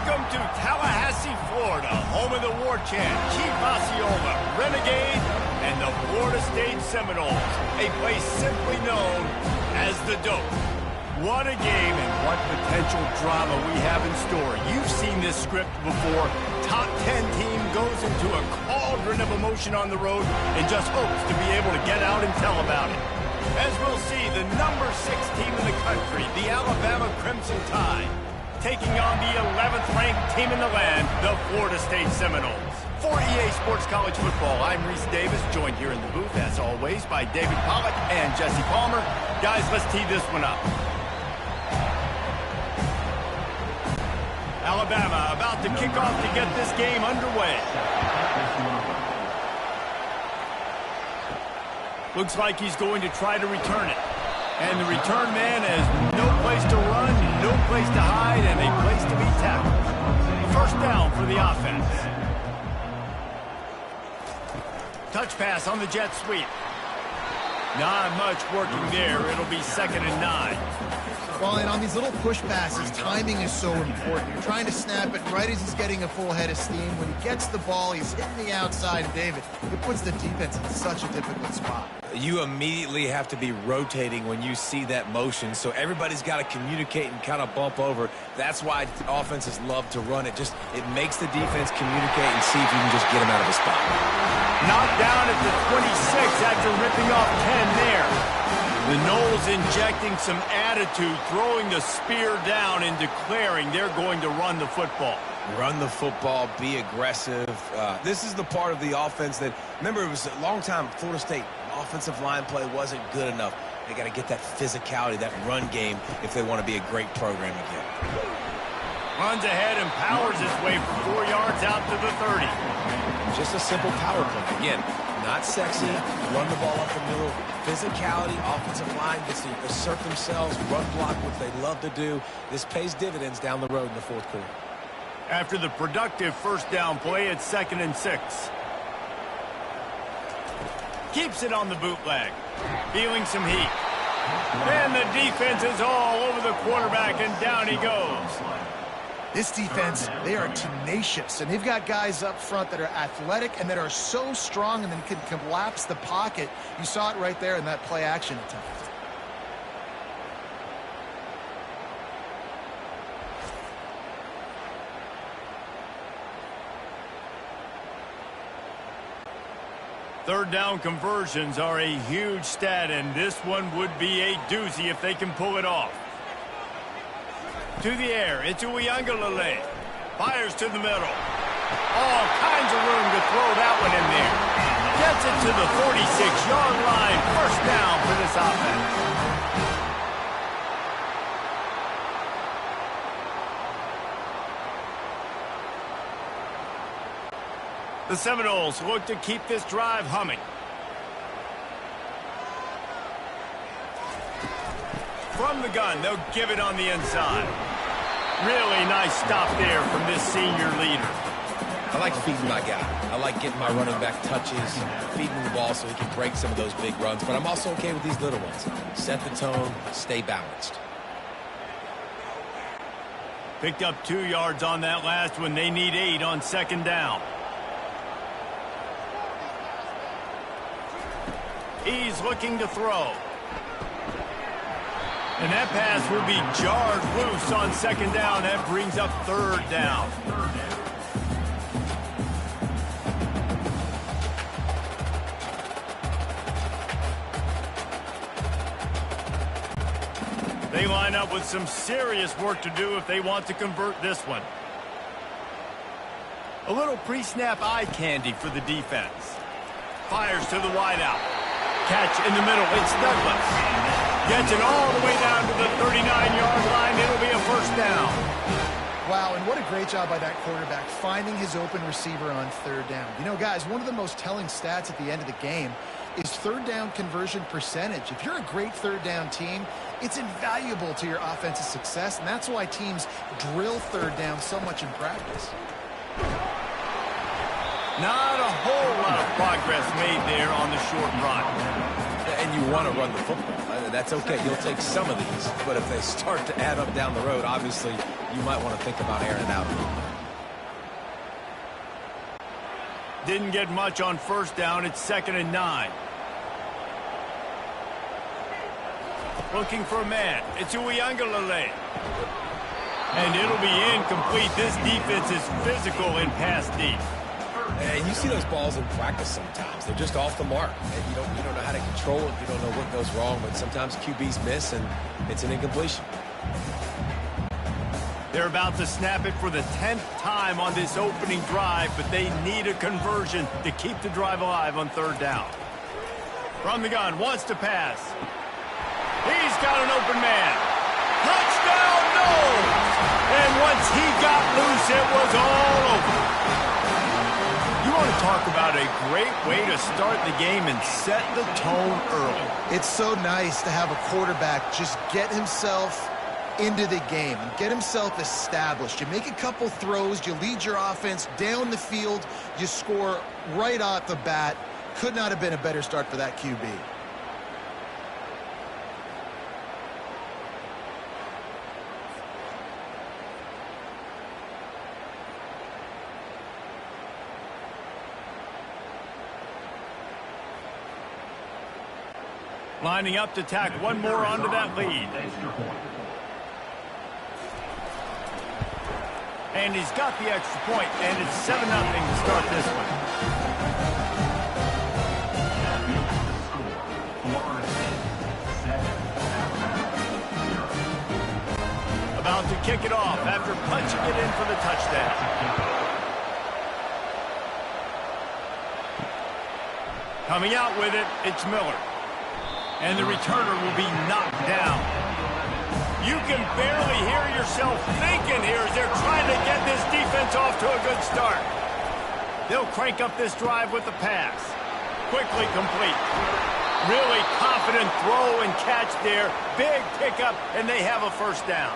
Welcome to Tallahassee, Florida, home of the war chant, Chief Osceola, Renegade, and the Florida State Seminoles, a place simply known as the Dope. What a game and what potential drama we have in store. You've seen this script before. Top 10 team goes into a cauldron of emotion on the road and just hopes to be able to get out and tell about it. As we'll see, the number 6 team in the country, the Alabama Crimson Tide, taking on the 11th ranked team in the land, the Florida State Seminoles. For EA Sports College Football, I'm Reese Davis, joined here in the booth, as always, by David Pollack and Jesse Palmer. Guys, let's tee this one up. Alabama about to kick off to get this game underway. Looks like he's going to try to return it. And the return man has no place to run, no place to hide, and a place to be tackled. First down for the offense. Touch pass on the jet sweep. Not much working there. It'll be 2nd and 9. Well, and on these little push passes, timing is so important. You're trying to snap it right as he's getting a full head of steam. When he gets the ball, he's hitting the outside. David, it puts the defense in such a difficult spot. You immediately have to be rotating when you see that motion, so everybody's got to communicate and kind of bump over. That's why offenses love to run it. It makes the defense communicate and see if you can just get him out of a spot. Knocked down at the 26 after ripping off 10 there. The Noles injecting some attitude, throwing the spear down and declaring they're going to run the football. Run the football, be aggressive. This is the part of the offense that, remember, it was a long time, Florida State offensive line play wasn't good enough. They got to get that physicality, that run game, if they want to be a great program again. Runs ahead and powers his way for 4 yards out to the 30. Just a simple power play. Again, not sexy, run the ball up the middle. Physicality, offensive line gets to assert themselves, run block, what they love to do. This pays dividends down the road in the 4th quarter. After the productive first down play, it's 2nd and 6. Keeps it on the bootleg. Feeling some heat. And the defense is all over the quarterback, and down he goes. This defense, they are tenacious, and they've got guys up front that are athletic and that are so strong and then can collapse the pocket. You saw it right there in that play action attempt. Third down conversions are a huge stat, and this one would be a doozy if they can pull it off. To the air, it's Uiagalelei. Fires to the middle. All kinds of room to throw that one in there. Gets it to the 46-yard line. First down for this offense. The Seminoles look to keep this drive humming. From the gun, they'll give it on the inside. Really nice stop there from this senior leader. I like feeding my guy. I like getting my running back touches, feeding the ball so he can break some of those big runs. But I'm also okay with these little ones. Set the tone, stay balanced. Picked up 2 yards on that last one. They need 8 on 2nd down. He's looking to throw. And that pass will be jarred loose on 2nd down. That brings up 3rd down. They line up with some serious work to do if they want to convert this one. A little pre-snap eye candy for the defense. Fires to the wideout. Catch in the middle. It's Douglas. Gets it all the way down to the 39-yard line. It'll be a first down. Wow, and what a great job by that quarterback, finding his open receiver on 3rd down. You know, guys, one of the most telling stats at the end of the game is 3rd down conversion percentage. If you're a great 3rd down team, it's invaluable to your offensive success, and that's why teams drill 3rd down so much in practice. Not a whole lot of progress made there on the short run. And and you want to run the football. That's okay. You'll take some of these. But if they start to add up down the road, obviously, you might want to think about airing it out a little bit. Didn't get much on first down. It's 2nd and 9. Looking for a man. It's Uiagalelei. And it'll be incomplete. This defense is physical in pass deep. And you see those balls in practice sometimes. They're just off the mark. And you don't know how to control it. You don't know what goes wrong. But sometimes QBs miss, and it's an incompletion. They're about to snap it for the 10th time on this opening drive, but they need a conversion to keep the drive alive on 3rd down. From the gun, wants to pass. He's got an open man. Touchdown, no! And once he got loose, it was all over. You want to talk about a great way to start the game and set the tone early. It's so nice to have a quarterback just get himself into the game and get himself established. You make a couple throws, you lead your offense down the field, you score right off the bat. Could not have been a better start for that QB. Lining up to tack one more onto that lead. And he's got the extra point, and it's 7-0 to start this one. About to kick it off after punching it in for the touchdown. Coming out with it, it's Miller. And the returner will be knocked down. You can barely hear yourself thinking here as they're trying to get this defense off to a good start. They'll crank up this drive with the pass. Quickly complete. Really confident throw and catch there. Big pickup, and they have a 1st down.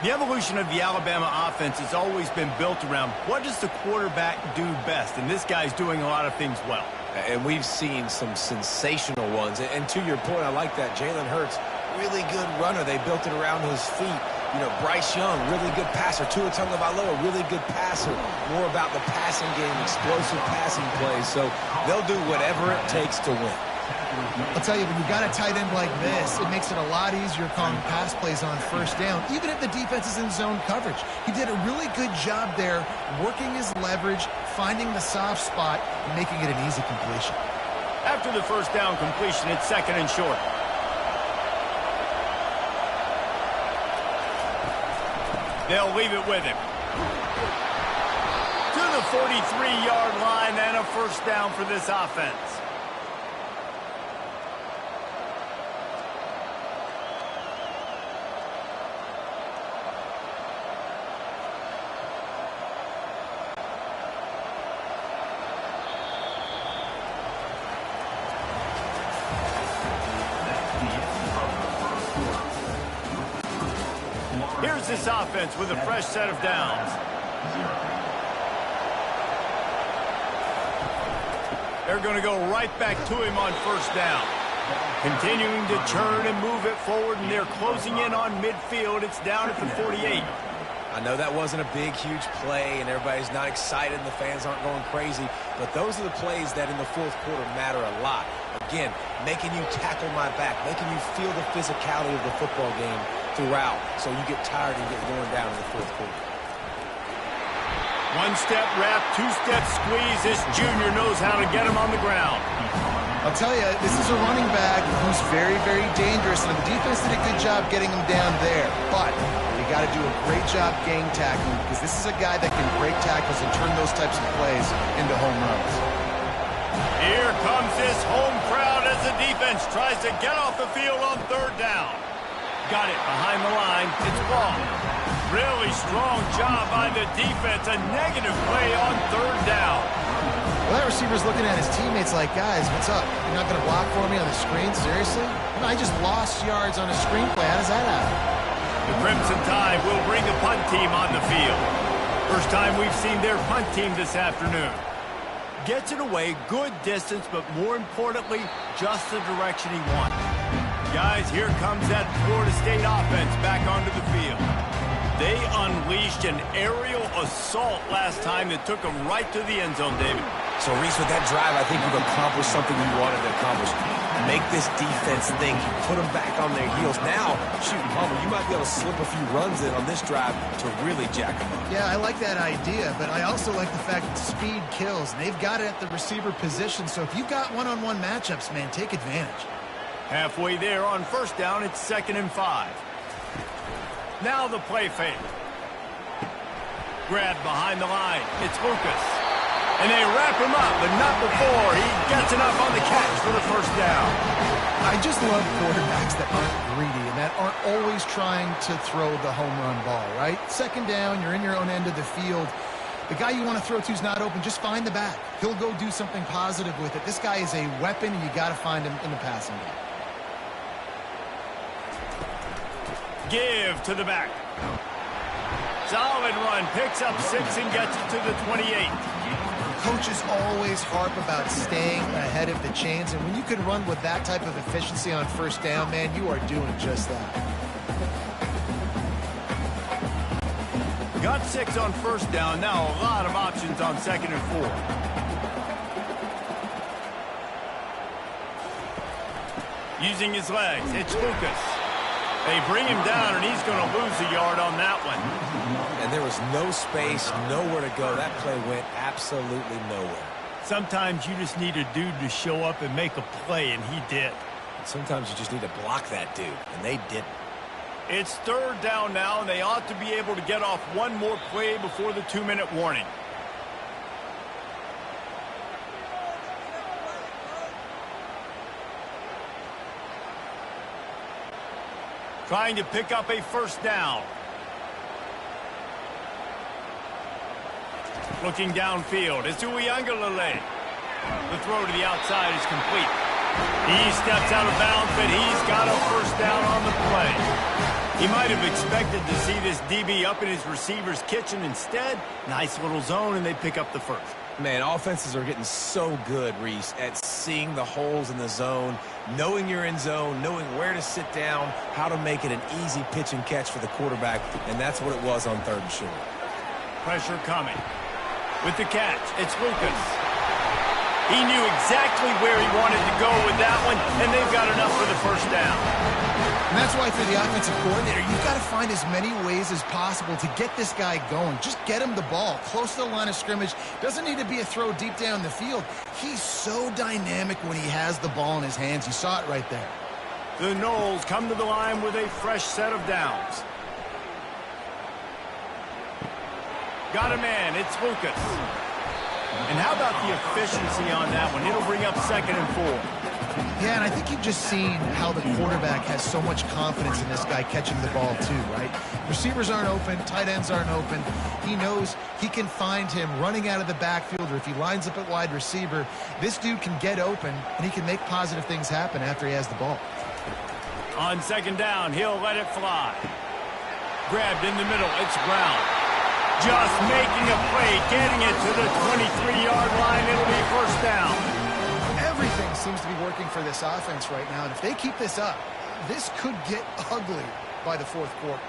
The evolution of the Alabama offense has always been built around what does the quarterback do best, and this guy's doing a lot of things well. And we've seen some sensational ones. And to your point, I like that. Jalen Hurts, really good runner. They built it around his feet. You know, Bryce Young, really good passer. Tua Tagovailoa, really good passer. More about the passing game, explosive passing plays. So they'll do whatever it takes to win. I'll tell you, when you've got a tight end like this, it makes it a lot easier calling pass plays on 1st down, even if the defense is in zone coverage. He did a really good job there, working his leverage, finding the soft spot, and making it an easy completion. After the 1st down completion, it's 2nd and short. They'll leave it with him. To the 43-yard line and a 1st down for this offense. Here's this offense with a fresh set of downs. They're going to go right back to him on 1st down. Continuing to churn and move it forward, and they're closing in on midfield. It's down at the 48. I know that wasn't a big, huge play, and everybody's not excited, and the fans aren't going crazy, but those are the plays that in the 4th quarter matter a lot. Again, making you tackle my back, making you feel the physicality of the football game throughout, so you get tired and get worn down in the 4th quarter. 1-step wrap, 2-step squeeze. This junior knows how to get him on the ground. I'll tell you, this is a running back who's very, very dangerous, and the defense did a good job getting him down there. But you got to do a great job gang tackling, because this is a guy that can break tackles and turn those types of plays into home runs. Here comes this home crowd as the defense tries to get off the field on 3rd down. Got it behind the line. It's ball. Really strong job by the defense. A negative play on 3rd down. Well, that receiver's looking at his teammates like, guys, what's up? You're not going to block for me on the screen? Seriously? I just lost yards on a screenplay. How does that happen? The Crimson Tide will bring the punt team on the field. First time we've seen their punt team this afternoon. Gets it away, good distance, but more importantly, just the direction he wanted. Guys, here comes that Florida State offense back onto the field. They unleashed an aerial assault last time that took them right to the end zone, David. So, Reese, with that drive, I think you've accomplished something you wanted to accomplish. Make this defense think. You put them back on their heels. Now, shoot, Palmer, you might be able to slip a few runs in on this drive to really jack them up. Yeah, I like that idea, but I also like the fact that speed kills. And they've got it at the receiver position, so if you've got one-on-one matchups, man, take advantage. Halfway there on first down, it's 2nd and 5. Now the play fake. Grabbed behind the line. It's Lucas. And they wrap him up, but not before he gets enough on the catch for the first down. I just love quarterbacks that aren't greedy and that aren't always trying to throw the home run ball, right? 2nd down, you're in your own end of the field. The guy you want to throw to is not open. Just find the back. He'll go do something positive with it. This guy is a weapon, and you got to find him in the passing game. Give to the back. Solid run. Picks up 6 and gets it to the 28. Coaches always harp about staying ahead of the chains, and when you can run with that type of efficiency on first down, man, you are doing just that. Got 6 on first down. Now a lot of options on 2nd and 4. Using his legs, it's Lucas. They bring him down, and he's going to lose a yard on that one. And there was no space, nowhere to go. That play went absolutely nowhere. Sometimes you just need a dude to show up and make a play, and he did. Sometimes you just need to block that dude, and they didn't. It's 3rd down now, and they ought to be able to get off one more play before the 2-minute warning. Trying to pick up a first down. Looking downfield, it's Uiagalelei. The throw to the outside is complete. He steps out of bounds, but he's got a first down on the play. He might have expected to see this DB up in his receiver's kitchen. Instead, nice little zone, and they pick up the first. Man, offenses are getting so good, Reese, at seeing the holes in the zone, knowing you're in zone, knowing where to sit down, how to make it an easy pitch and catch for the quarterback, and that's what it was on 3rd and short. Pressure coming. With the catch, it's Lucas. He knew exactly where he wanted to go with that one, and they've got enough for the first down. And that's why for the offensive coordinator, you've got to find as many ways as possible to get this guy going. Just get him the ball close to the line of scrimmage. Doesn't need to be a throw deep down the field. He's so dynamic when he has the ball in his hands. You saw it right there. The Noles come to the line with a fresh set of downs. Got a man. It's Lucas. And how about the efficiency on that one? It'll bring up 2nd and 4. Yeah, and I think you've just seen how the quarterback has so much confidence in this guy catching the ball too, right? Receivers aren't open, tight ends aren't open. He knows he can find him running out of the backfield, or if he lines up at wide receiver, this dude can get open, and he can make positive things happen after he has the ball. On 2nd down, he'll let it fly. Grabbed in the middle, it's Brown. Just making a play, getting it to the 23-yard line. It'll be first down. Everything seems to be working for this offense right now, and if they keep this up, this could get ugly by the 4th quarter.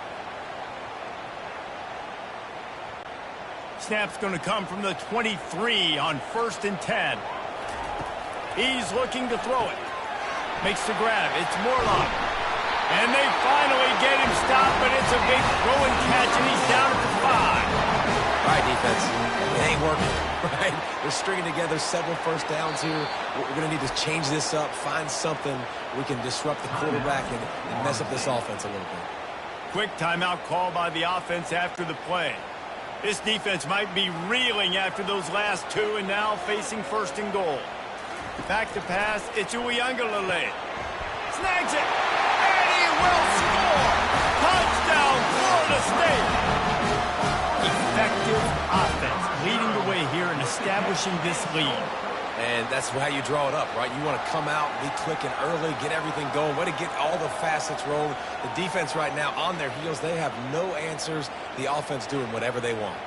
Snap's going to come from the 23 on 1st and 10. He's looking to throw it. Makes the grab. It's Morlock. And they finally get him stopped, but it's a big throw and catch, and he's down at the 5. All right, defense. It ain't working, right? They're stringing together several first downs here. We're going to need to change this up, find something we can disrupt the quarterback and mess up this offense a little bit. Quick timeout call by the offense after the play. This defense might be reeling after those last 2 and now facing 1st and goal. Back to pass, it's Uiagalelei. Snags it, and he will score! Touchdown, Florida State! Effective offense, leading the way here and establishing this lead. And that's how you draw it up, right? You want to come out, be clicking early, get everything going, way to get all the facets rolling. The defense right now on their heels, they have no answers. The offense doing whatever they want.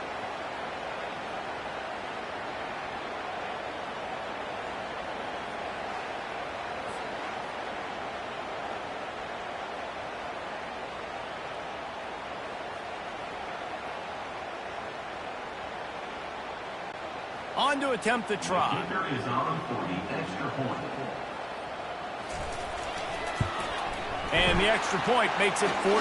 on to attempt the try. Is on for the extra point. And the extra point makes it 14-0.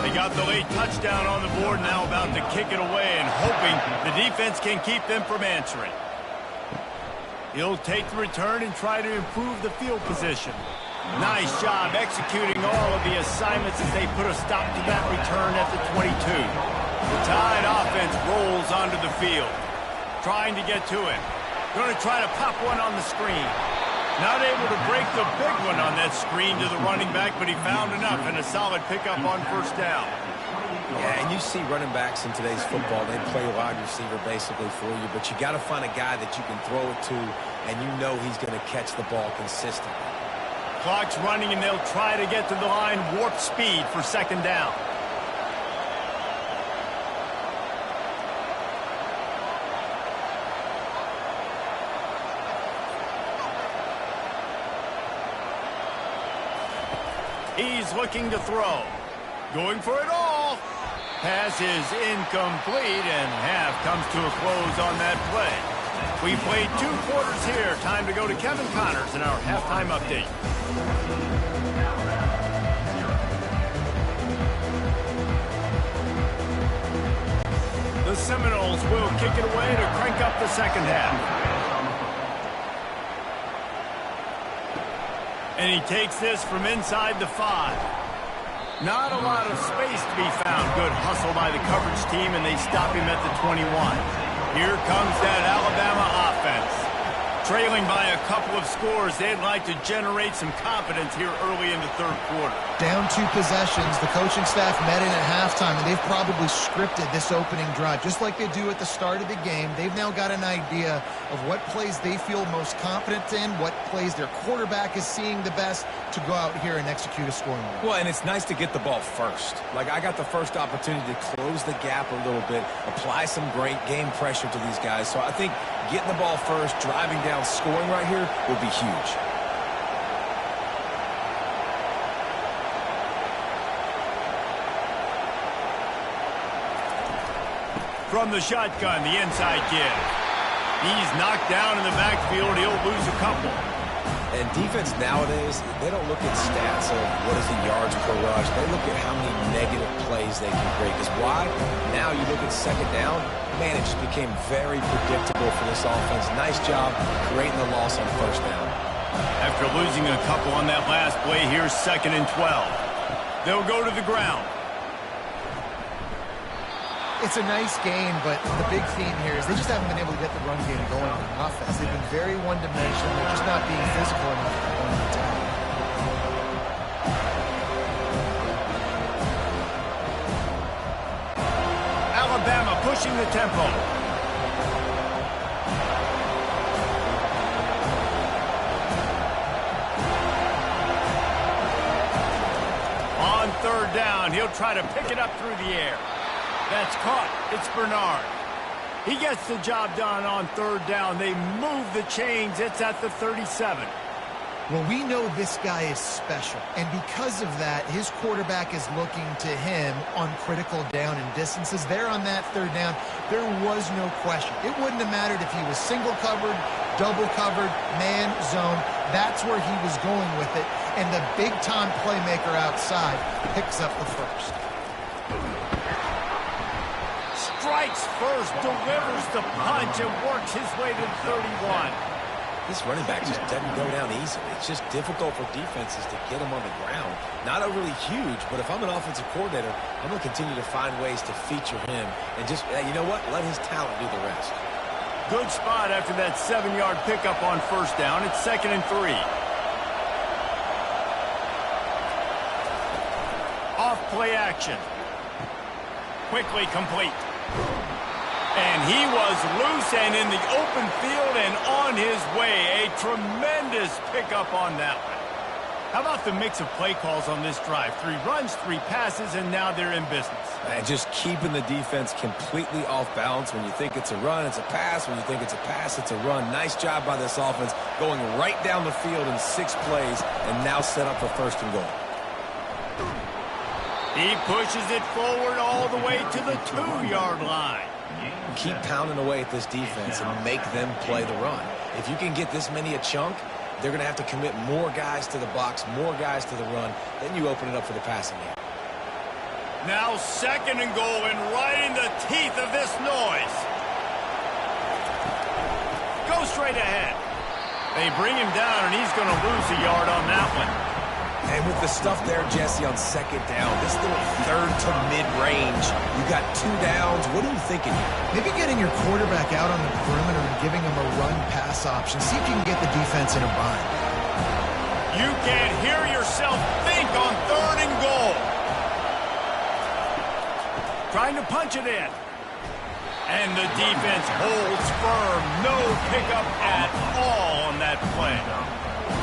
They got the late touchdown on the board, now about to kick it away and hoping the defense can keep them from answering. He'll take the return and try to improve the field position. Nice job executing all of the assignments as they put a stop to that return at the 22. The Tide offense rolls onto the field, trying to get to it. Going to try to pop one on the screen. Not able to break the big one on that screen to the running back, but he found enough and a solid pickup on first down. Yeah, and you see running backs in today's football, they play wide receiver basically for you, but you got to find a guy that you can throw it to, and you know he's going to catch the ball consistently. Clock's running, and they'll try to get to the line warp speed for second down. He's looking to throw. Going for it all. Pass is incomplete, and half comes to a close on that play. We played 2 quarters here. Time to go to Kevin Connors in our halftime update. The Seminoles will kick it away to crank up the second half. And he takes this from inside the 5. Not a lot of space to be found. Good hustle by the coverage team, and they stop him at the 21. Here comes that Alabama offense. Trailing by a couple of scores, they'd like to generate some confidence here early in the third quarter. Down 2 possessions, the coaching staff met in at halftime, and they've probably scripted this opening drive. Just like they do at the start of the game, they've now got an idea of what plays they feel most confident in, what plays their quarterback is seeing the best to go out here and execute a scoring run. Well, and it's nice to get the ball first. Like, I got the first opportunity to close the gap a little bit, apply some great game pressure to these guys. So I think getting the ball first, driving down, scoring right here will be huge. From the shotgun, the inside give. He's knocked down in the backfield. He'll lose a couple. And defense nowadays, they don't look at stats of what is the yards per rush. They look at how many negative plays they can create. Because why? Now you look at second down, man, it just became very predictable for this offense. Nice job creating the loss on first down. After losing a couple on that last play, here's 2nd and 12. They'll go to the ground. It's a nice game, but the big theme here is they just haven't been able to get the run game going on offense. They've been very one-dimensional. They're just not being physical enough to go into attack. Alabama pushing the tempo. On third down, he'll try to pick it up through the air. That's caught. It's Bernard. He gets the job done on third down. They move the chains. It's at the 37. Well, we know this guy is special, and because of that, his quarterback is looking to him on critical down and distances. There on that third down, there was no question. It wouldn't have mattered if he was single covered, double covered, man, zone. That's where he was going with it, and the big-time playmaker outside picks up the first. Strikes first, delivers the punch, and works his way to the 31. This running back just doesn't go down easily. It's just difficult for defenses to get him on the ground. Not overly huge, but if I'm an offensive coordinator, I'm going to continue to find ways to feature him and just, you know what, let his talent do the rest. Good spot after that 7-yard pickup on first down. It's 2nd and 3. Off play action. Quickly complete. And he was loose and in the open field and on his way. A tremendous pickup on that one. How about the mix of play calls on this drive? 3 runs, 3 passes, and now they're in business. And just keeping the defense completely off balance. When you think it's a run, it's a pass. When you think it's a pass, it's a run. Nice job by this offense going right down the field in 6 plays and now set up for 1st and goal. He pushes it forward all the way to the 2-yard line. Keep pounding away at this defense and make them play the run. If you can get this many a chunk, they're going to have to commit more guys to the box, more guys to the run. Then you open it up for the passing game. Now 2nd and goal, and right in the teeth of this noise. Go straight ahead. They bring him down, and he's going to lose a yard on that one. And with the stuff there, Jesse, on 2nd down, this little 3rd to mid-range, you got 2 downs. What are you thinking here? Maybe getting your quarterback out on the perimeter and giving him a run-pass option. See if you can get the defense in a bind. You can't hear yourself think on 3rd and goal. Trying to punch it in. And the defense holds firm. No pickup at all on that play.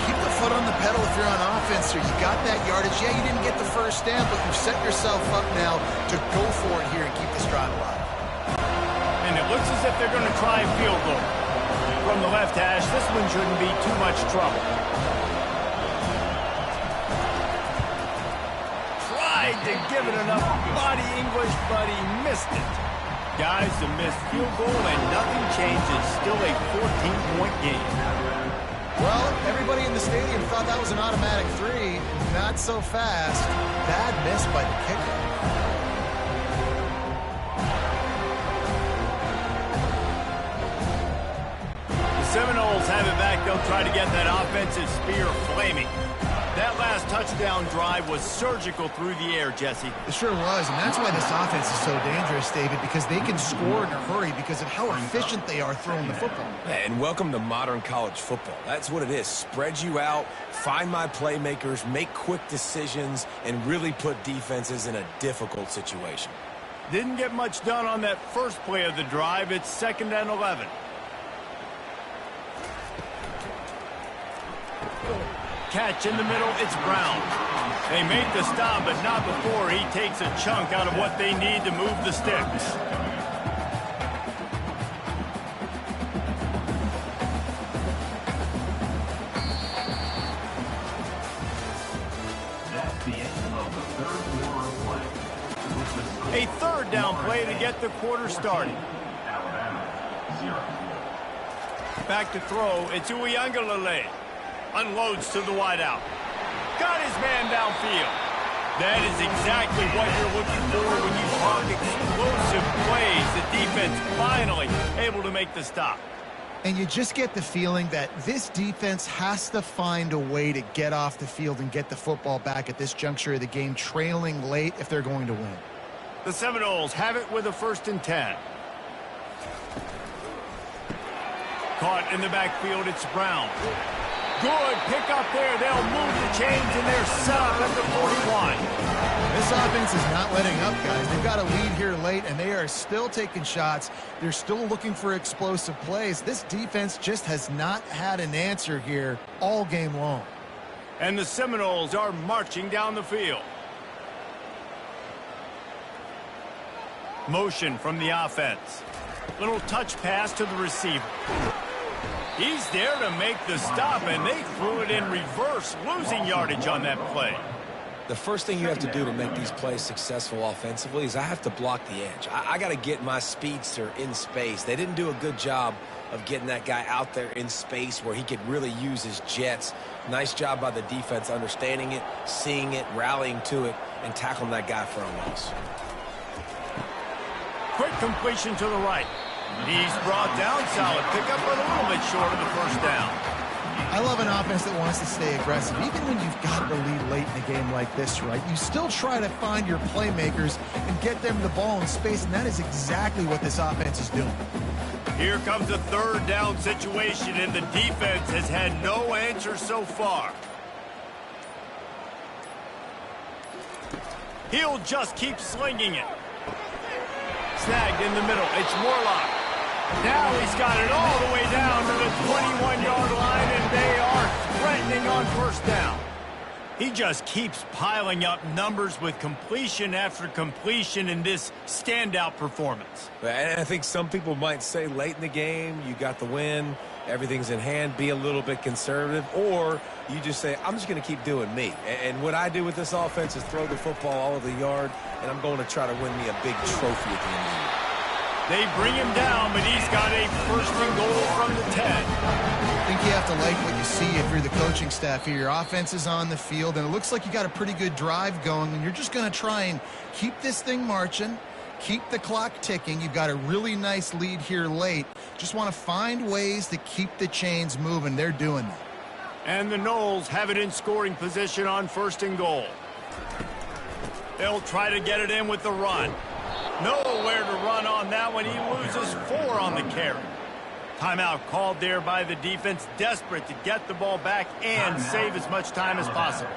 Keep the foot on the pedal if you're on offense here. You got that yardage. Yeah, you didn't get the first down, but you've set yourself up now to go for it here and keep this drive alive. And it looks as if they're going to try a field goal. From the left hash, this one shouldn't be too much trouble. Tried to give it enough body English, but he missed it. Guys, a missed field goal and nothing changes. Still a 14-point game. Well, everybody in the stadium thought that was an automatic 3. Not so fast. Bad miss by the kicker. The Seminoles have it back. They'll try to get that offensive spear flaming. That last touchdown drive was surgical through the air, Jesse. It sure was, and that's why this offense is so dangerous, David, because they can score in a hurry because of how efficient they are throwing the football. And welcome to modern college football. That's what it is. Spread you out, find my playmakers, make quick decisions, and really put defenses in a difficult situation. Didn't get much done on that first play of the drive. It's 2nd and 11. Catch in the middle, it's Brown. They make the stop, but not before he takes a chunk out of what they need to move the sticks. That's the end of the 3rd quarter of play. A 3rd down play to get the quarter started. Alabama, 0. Back to throw, it's Uiagalelei. Unloads to the wideout. Got his man downfield. That is exactly what you're looking for when you talk explosive plays. The defense finally able to make the stop. And you just get the feeling that this defense has to find a way to get off the field and get the football back at this juncture of the game, trailing late if they're going to win. The Seminoles have it with a 1st and 10. Caught in the backfield, it's Brown. Good pick up there. They'll move the chains, and they're set up at the 41. This offense is not letting up, guys. They've got a lead here late, and they are still taking shots. They're still looking for explosive plays. This defense just has not had an answer here all game long. And the Seminoles are marching down the field. Motion from the offense. Little touch pass to the receiver. He's there to make the stop, and they threw it in reverse, losing yardage on that play. The first thing you have to do to make these plays successful offensively is I have to block the edge. I got to get my speedster in space. They didn't do a good job of getting that guy out there in space where he could really use his jets. Nice job by the defense understanding it, seeing it, rallying to it, and tackling that guy for a loss. Quick completion to the right. He's brought down, solid pickup, but a little bit short of the 1st down. I love an offense that wants to stay aggressive. Even when you've got the lead late in a game like this, right, you still try to find your playmakers and get them the ball in space, and that is exactly what this offense is doing. Here comes a 3rd down situation, and the defense has had no answer so far. He'll just keep slinging it. Snagged in the middle. It's Morlock. Now he's got it all the way down to the 21-yard line, and they are threatening on 1st down. He just keeps piling up numbers with completion after completion in this standout performance. And I think some people might say late in the game, you got the win, everything's in hand, be a little bit conservative, or you just say, I'm just going to keep doing me. And what I do with this offense is throw the football all over the yard, and I'm going to try to win me a big trophy at the end of the year. They bring him down, but he's got a first and goal from the 10. I think you have to like what you see if you're the coaching staff here. Your offense is on the field, and it looks like you got a pretty good drive going, and you're just going to try and keep this thing marching, keep the clock ticking. You've got a really nice lead here late. Just want to find ways to keep the chains moving. They're doing that. And the Noles have it in scoring position on first and goal. They'll try to get it in with the run. Nowhere to run on that one. He loses 4 on the carry. Timeout called there by the defense, desperate to get the ball back and save as much time as possible.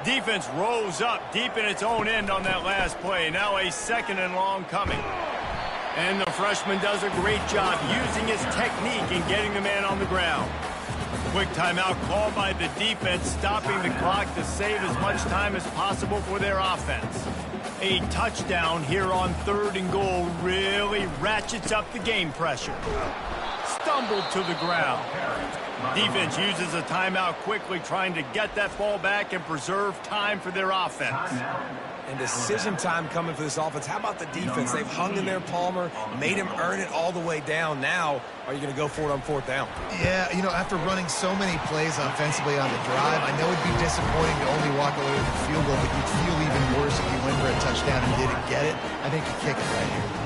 Defense rose up deep in its own end on that last play. Now a second and long coming. And the freshman does a great job using his technique and getting the man on the ground. Quick timeout called by the defense, stopping the clock to save as much time as possible for their offense. A touchdown here on third and goal really ratchets up the game pressure. Stumbled to the ground. Defense uses a timeout quickly, trying to get that ball back and preserve time for their offense. And decision time coming for this offense. How about the defense? They've hung in there, Palmer, made him earn it all the way down. Now, are you going to go for it on fourth down? Yeah, you know, after running so many plays offensively on the drive, I know it'd be disappointing to only walk away with a field goal, but you'd feel even worse if you went for a touchdown and didn't get it. I think you kick it right here.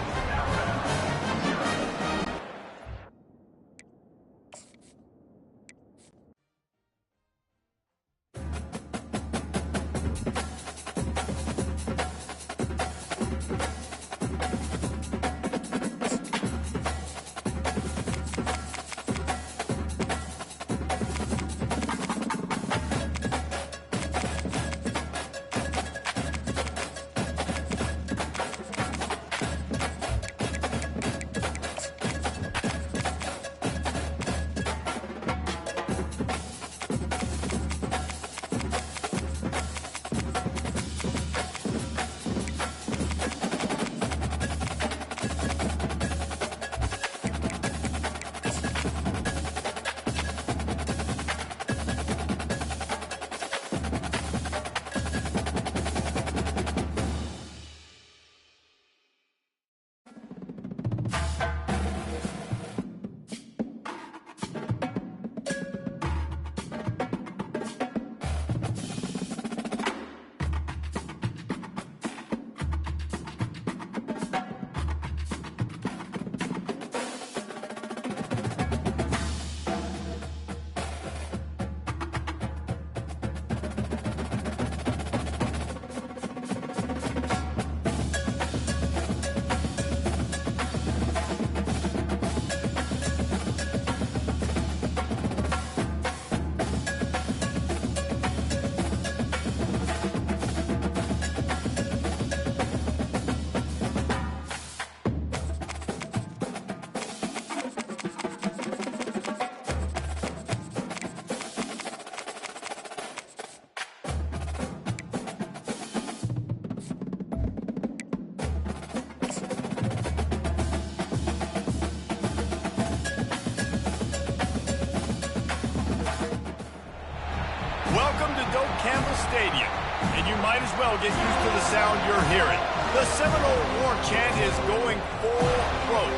Welcome to Doak Campbell Stadium, and you might as well get used to the sound you're hearing. The Seminole War Chant is going full throat,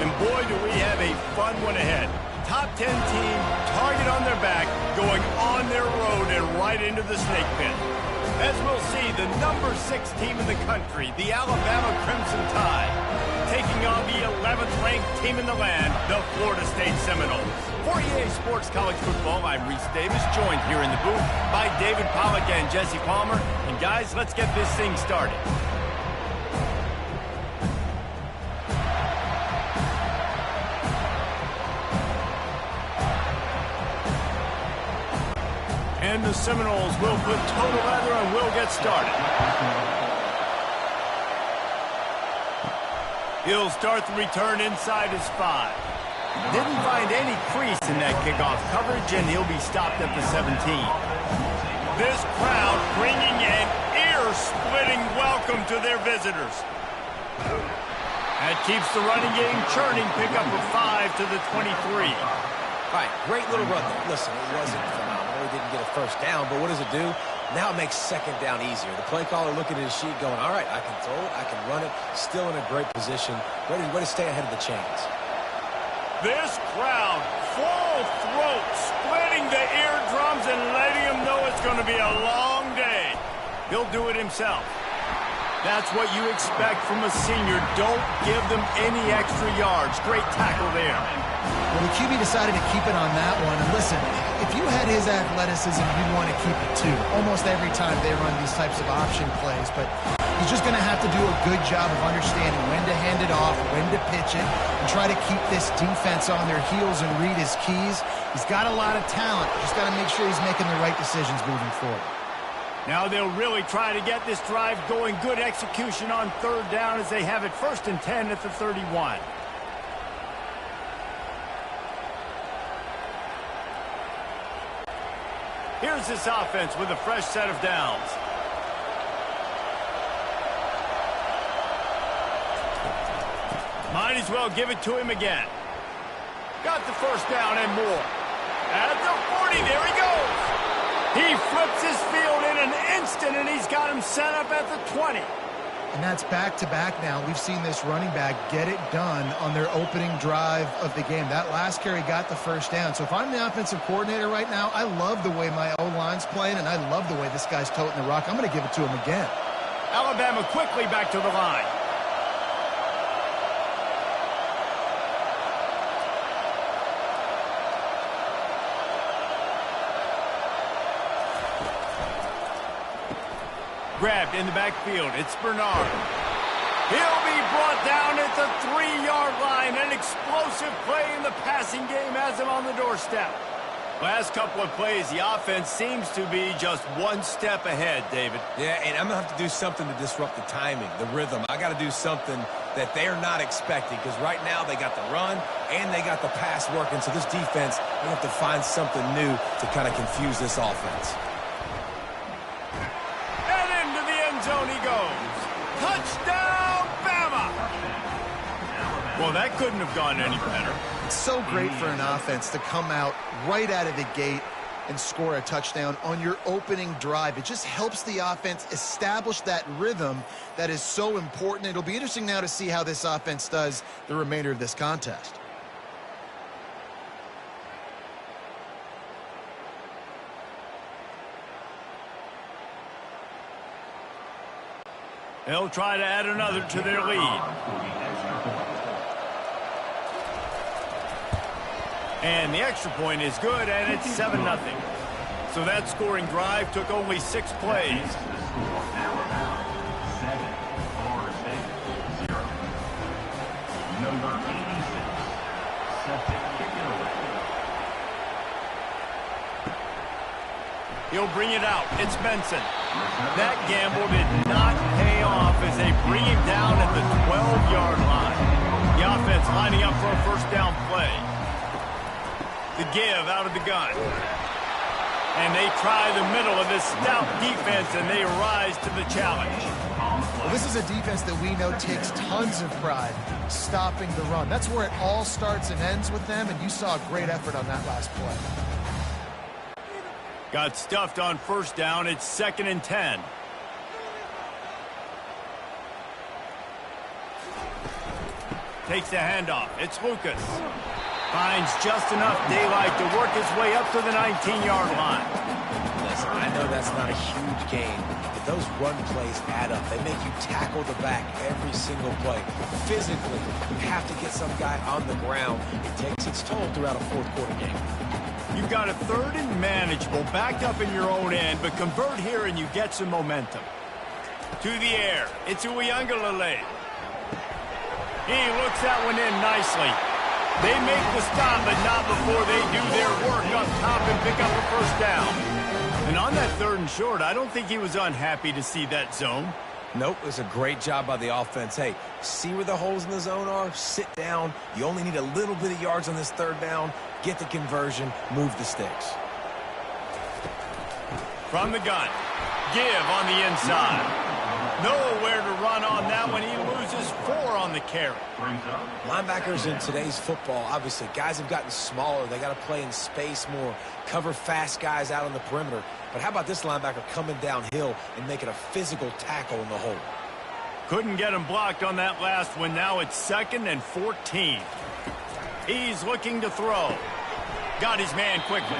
and boy, do we have a fun one ahead. Top 10 team, target on their back, going on their road and right into the snake pit. As we'll see, the number 6 team in the country, the Alabama Crimson Tide, taking on the 11th ranked team in the land, the Florida State Seminoles. For EA Sports College Football, I'm Reese Davis, joined here in the booth by David Pollack and Jesse Palmer. And guys, let's get this thing started. And the Seminoles will put total leather and will get started. He'll start the return inside his 5. Didn't find any crease in that kickoff coverage, and he'll be stopped at the 17. This crowd bringing an ear-splitting welcome to their visitors. That keeps the running game churning. Pick up a 5 to the 23. All right, great little run there. Listen, it wasn't phenomenal. He didn't get a first down, but what does it do? Now it makes second down easier. The play caller looking at his sheet going, all right, I can throw it, I can run it, still in a great position, ready to stay ahead of the chains. This crowd, full throat, splitting the eardrums and letting him know it's going to be a long day. He'll do it himself. That's what you expect from a senior. Don't give them any extra yards. Great tackle there. Well, the QB decided to keep it on that one. And listen, if you had his athleticism, you'd want to keep it too. Almost every time they run these types of option plays. But he's just going to have to do a good job of understanding when to hand it off, when to pitch it, and try to keep this defense on their heels and read his keys. He's got a lot of talent. Just got to make sure he's making the right decisions moving forward. Now they'll really try to get this drive going. Good execution on third down as they have it 1st and 10 at the 31. Here's this offense with a fresh set of downs. Might as well give it to him again. Got the first down and more. At the 40, there he goes. He flips his field in an instant, and he's got him set up at the 20. And that's back-to-back now. We've seen this running back get it done on their opening drive of the game. That last carry got the first down. So if I'm the offensive coordinator right now, I love the way my O-line's playing, and I love the way this guy's toting the rock. I'm going to give it to him again. Alabama quickly back to the line. Grabbed in the backfield. It's Bernard. He'll be brought down at the 3-yard line. An explosive play in the passing game has him on the doorstep. Last couple of plays, the offense seems to be just one step ahead, David. Yeah, and I'm going to have to do something to disrupt the timing, the rhythm. I got to do something that they're not expecting, because right now they got the run and they got the pass working. So this defense, they have to find something new to kind of confuse this offense. Zone he goes. Touchdown, Bama! Well, that couldn't have gone any better. It's so great for an offense to come out right out of the gate and score a touchdown on your opening drive. It just helps the offense establish that rhythm that is so important. It'll be interesting now to see how this offense does the remainder of this contest. They'll try to add another to their lead. And the extra point is good, and it's 7-0. So that scoring drive took only 6 plays. Number 86, He'll bring it out. It's Benson. That gamble did not pay off as they bring him down at the 12-yard line. The offense lining up for a first down play. The give out of the gun. And they try the middle of this stout defense, and they rise to the challenge. Well, this is a defense that we know takes tons of pride stopping the run. That's where it all starts and ends with them, and you saw a great effort on that last play. Got stuffed on first down. It's 2nd and 10. Takes the handoff. It's Lucas. Finds just enough daylight to work his way up to the 19-yard line. Listen, I know that's not a huge gain, but those run plays add up. They make you tackle the back every single play. Physically, you have to get some guy on the ground. It takes its toll throughout a fourth-quarter game. You've got a 3rd and manageable, backed up in your own end, but convert here and you get some momentum. To the air. It's Uiagalelei. He looks that one in nicely. They make the stop, but not before they do their work up top and pick up a first down. And on that 3rd and short, I don't think he was unhappy to see that zone. Nope, it was a great job by the offense. Hey, see where the holes in the zone are? Sit down. You only need a little bit of yards on this 3rd down. Get the conversion. Move the sticks. From the gun. Give on the inside. Nowhere to run on that one. He loses 4 on the carry. Linebackers in today's football, obviously, guys have gotten smaller. They got to play in space more, cover fast guys out on the perimeter. But how about this linebacker coming downhill and making a physical tackle in the hole? Couldn't get him blocked on that last one. Now it's 2nd and 14. He's looking to throw. Got his man quickly.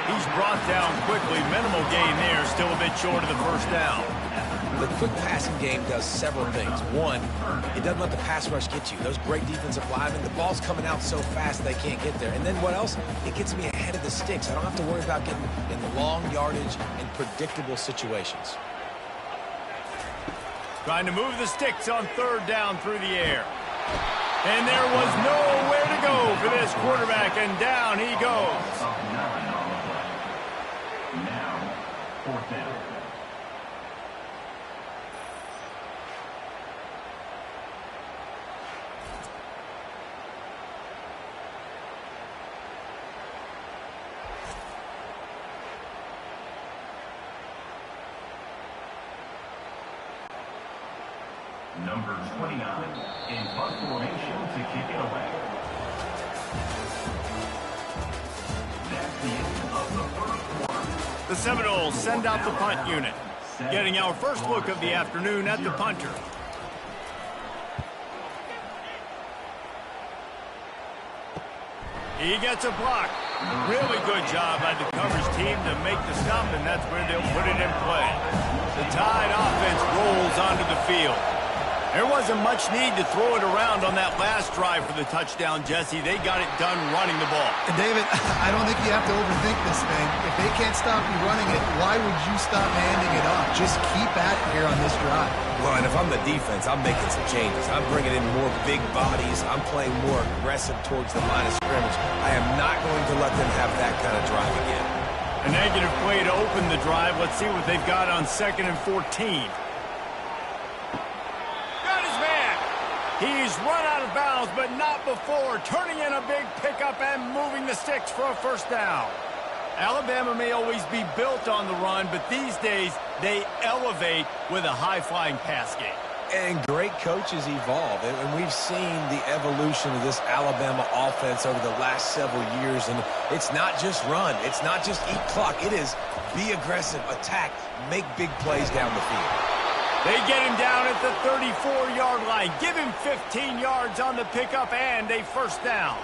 He's brought down quickly. Minimal gain there. Still a bit short of the first down. The quick passing game does several things. One, it doesn't let the pass rush get you. Those great defensive linemen, the ball's coming out so fast they can't get there. And then what else? It gets me ahead of the sticks. I don't have to worry about getting in the long yardage and predictable situations. Trying to move the sticks on 3rd down through the air. And there was nowhere to go for this quarterback, and down he goes. Now, 4th down. Number 29 in punt formation to kick it away. That's the end of the first quarter. The Seminoles send out the punt unit. Getting our first look of the afternoon at the punter. He gets a block. Really good job by the coverage team to make the stop, and that's where they'll put it in play. The Tide offense rolls onto the field. There wasn't much need to throw it around on that last drive for the touchdown, Jesse. They got it done running the ball. And David, I don't think you have to overthink this thing. If they can't stop you running it, why would you stop handing it off? Just keep at it here on this drive. Well, and if I'm the defense, I'm making some changes. I'm bringing in more big bodies. I'm playing more aggressive towards the line of scrimmage. I am not going to let them have that kind of drive again. A negative play to open the drive. Let's see what they've got on 2nd and 14. He's run out of bounds, but not before turning in a big pickup and moving the sticks for a first down. Alabama may always be built on the run, but these days they elevate with a high-flying pass game. And great coaches evolve, and we've seen the evolution of this Alabama offense over the last several years, and it's not just run, it's not just eat clock, it is be aggressive, attack, make big plays down the field. They get him down at the 34-yard line. Give him 15 yards on the pickup and a first down.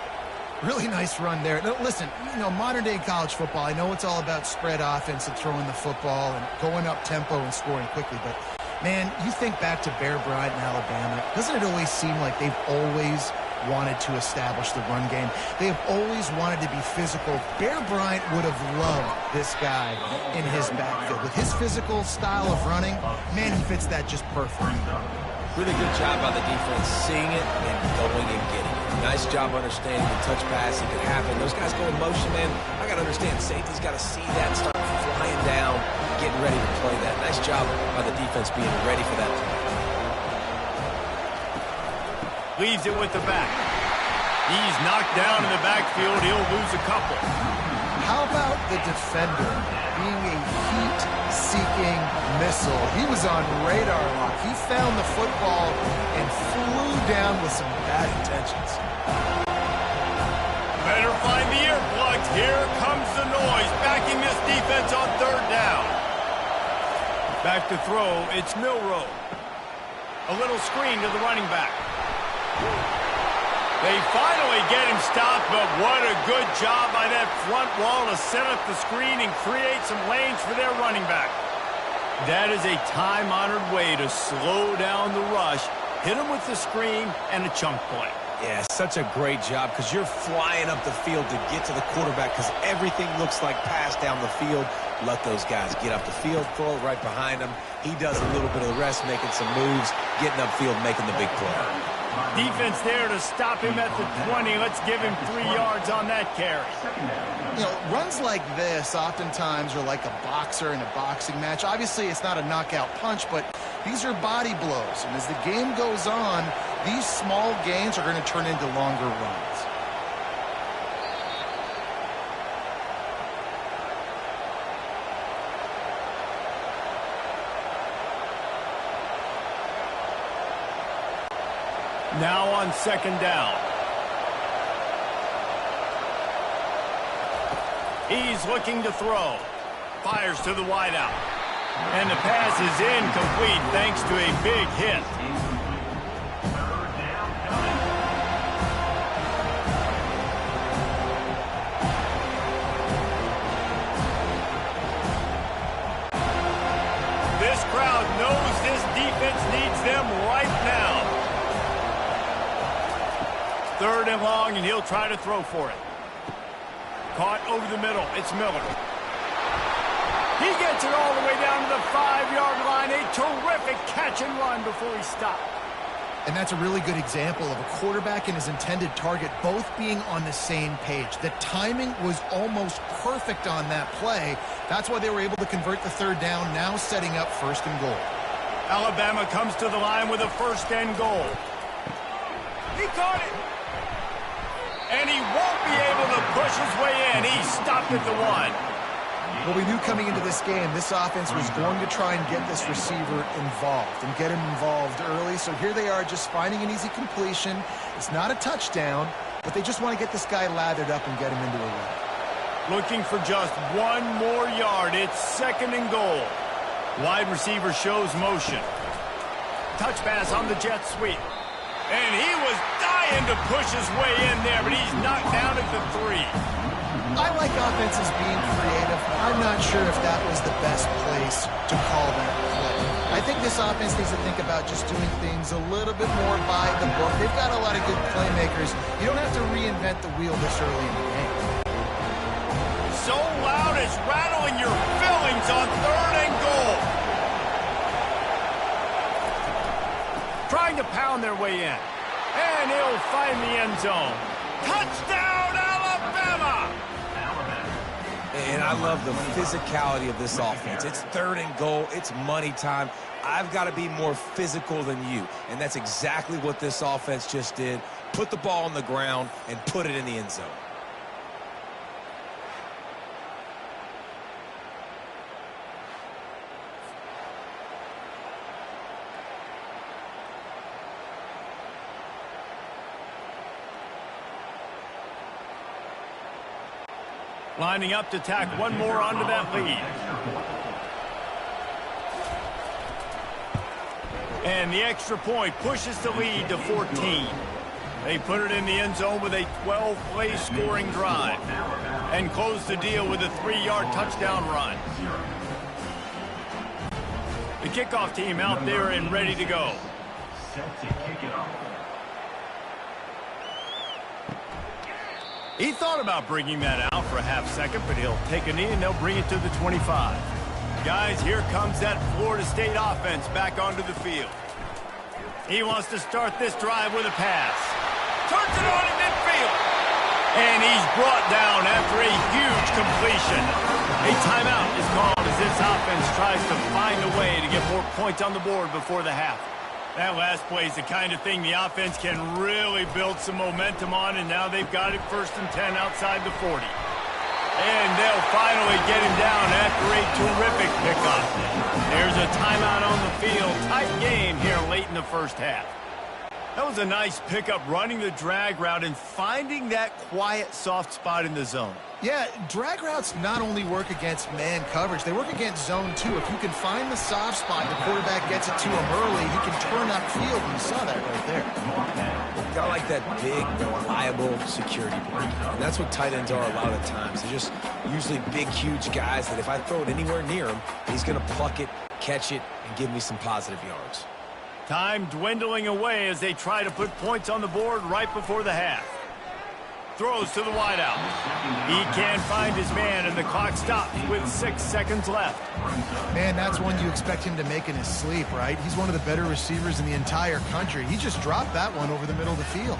Really nice run there. Now, listen, modern-day college football, I know it's all about spread offense and throwing the football and going up tempo and scoring quickly, but, man, you think back to Bear Bryant in Alabama, doesn't it always seem like they've always wanted to establish the run game? They have always wanted to be physical. Bear Bryant would have loved this guy in his backfield. With his physical style of running, man, he fits that just perfect. Really good job by the defense, seeing it and going and getting it. Nice job understanding the touch pass. It could happen. Those guys go in motion, man. I got to understand, safety's got to see that, start flying down, getting ready to play that. Nice job by the defense being ready for that play. Leaves it with the back. He's knocked down in the backfield. He'll lose a couple. How about the defender being a heat-seeking missile? He was on radar lock. He found the football and flew down with some bad intentions. Better find the earplugs. Here comes the noise, backing this defense on 3rd down. Back to throw. It's Milroe. A little screen to the running back. They finally get him stopped, but what a good job by that front wall to set up the screen and create some lanes for their running back. That is a time-honored way to slow down the rush, hit him with the screen, and a chunk play. Yeah, such a great job because you're flying up the field to get to the quarterback because everything looks like pass down the field. Let those guys get up the field, throw it right behind him. He does a little bit of the rest, making some moves, getting upfield, making the big play. Defense there to stop him at the 20. Let's give him 3 yards on that carry. Runs like this oftentimes are like a boxer in a boxing match. Obviously, it's not a knockout punch, but these are body blows. And as the game goes on, these small gains are going to turn into longer runs. Now on second down. He's looking to throw. Fires to the wideout. And the pass is incomplete thanks to a big hit. This crowd knows this defense needs them right now. Third and long, and he'll try to throw for it. Caught over the middle. It's Miller. He gets it all the way down to the 5-yard line. A terrific catch and run before he stopped. And that's a really good example of a quarterback and his intended target both being on the same page. The timing was almost perfect on that play. That's why they were able to convert the third down, now setting up first and goal. Alabama comes to the line with a first and goal. He caught it. And he won't be able to push his way in. He stopped at the 1. Well, we knew coming into this game, this offense was going to try and get this receiver involved and get him involved early. So here they are just finding an easy completion. It's not a touchdown, but they just want to get this guy lathered up and get him into a run. Looking for just 1 more yard. It's second and goal. Wide receiver shows motion. Touch pass on the jet sweep. And he was dying to push his way in there, but he's knocked down at the 3. I like offenses being creative. I'm not sure if that was the best place to call that play. I think this offense needs to think about just doing things a little bit more by the book. They've got a lot of good playmakers. You don't have to reinvent the wheel this early in the game. So loud it's rattling your fillings on third and goal. Trying to pound their way in. And he'll find the end zone. Touchdown, Alabama! And I love the physicality of this offense. It's third and goal. It's money time. I've got to be more physical than you. And that's exactly what this offense just did. Put the ball on the ground and put it in the end zone. Lining up to tack 1 more onto that lead. And the extra point pushes the lead to 14. They put it in the end zone with a 12-play scoring drive and close the deal with a 3-yard touchdown run. The kickoff team out there and ready to go. Set to kick it off. He thought about bringing that out for a half second, but he'll take a knee and they'll bring it to the 25. Guys, here comes that Florida State offense back onto the field. He wants to start this drive with a pass. Turns it on in midfield. And he's brought down after a huge completion. A timeout is called as this offense tries to find a way to get more points on the board before the half. That last play is the kind of thing the offense can really build some momentum on, and now they've got it first and 10 outside the 40. And they'll finally get him down after a terrific pickup. There's a timeout on the field. Tight game here late in the first half. That was a nice pickup, running the drag route and finding that quiet, soft spot in the zone. Yeah, drag routes not only work against man coverage, they work against zone too. If you can find the soft spot, the quarterback gets it to him early, he can turn upfield, and you saw that right there. Got like that big, reliable security blanket. And that's what tight ends are a lot of the times. They're just usually big, huge guys that if I throw it anywhere near him, he's going to pluck it, catch it, and give me some positive yards. Time dwindling away as they try to put points on the board right before the half. Throws to the wideout. He can't find his man, and the clock stops with 6 seconds left. Man, that's one you expect him to make in his sleep, right? He's one of the better receivers in the entire country. He just dropped that one over the middle of the field.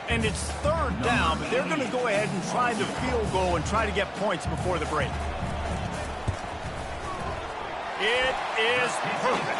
And it's third down, but they're going to go ahead and try the field goal and try to get points before the break. It is perfect.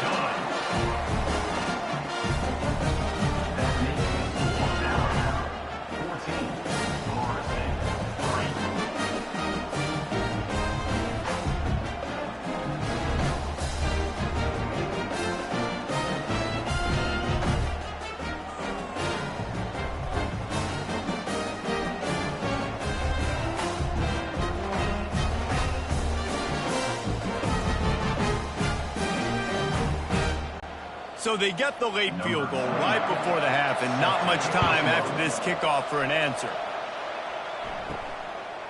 So they get the late field goal right before the half and not much time after this kickoff for an answer.